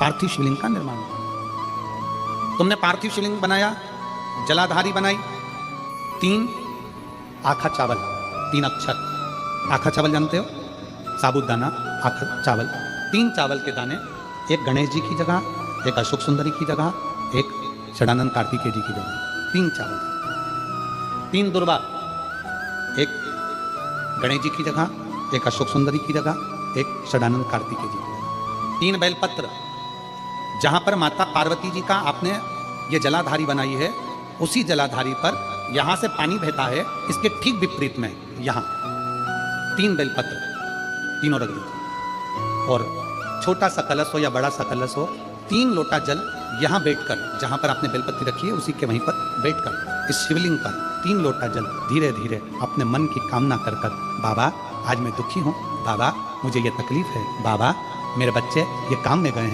पार्थिव शिवलिंग का निर्माण हुआ। तुमने पार्थिव शिवलिंग बनाया, जलाधारी बनाई, 3 आखा चावल, 3 अक्षर। आखा चावल जानते हो, साबुदाना आखा चावल, 3 चावल के दाने, एक गणेश जी की जगह, एक अशोक सुंदरी की जगह, एक षडानंद कार्तिकेय जी की जगह, 3 चावल, 3 दुर्वा, एक गणेश जी की जगह, एक अशोक सुंदरी की जगह, एक षडानंद कार्तिकेय जी की जगह, 3 बेलपत्र। जहां पर माता पार्वती जी का आपने ये जलाधारी बनाई है, उसी जलाधारी पर यहां से पानी बहता है, इसके ठीक विपरीत में यहां 3 बेलपत्र, तीनों रख दीजिए। और छोटा सा कलश हो या बड़ा सा कलश हो, 3 लोटा जल यहां बैठकर, जहां पर आपने बेलपत्ती रखी है उसी के वहीं पर बैठकर इस शिवलिंग पर 3 लोटा जल धीरे धीरे अपने मन की कामना कर कर, बाबा आज मैं दुखी हूं, बाबा मुझे ये तकलीफ है, बाबा मेरे बच्चे ये काम में गए हैं,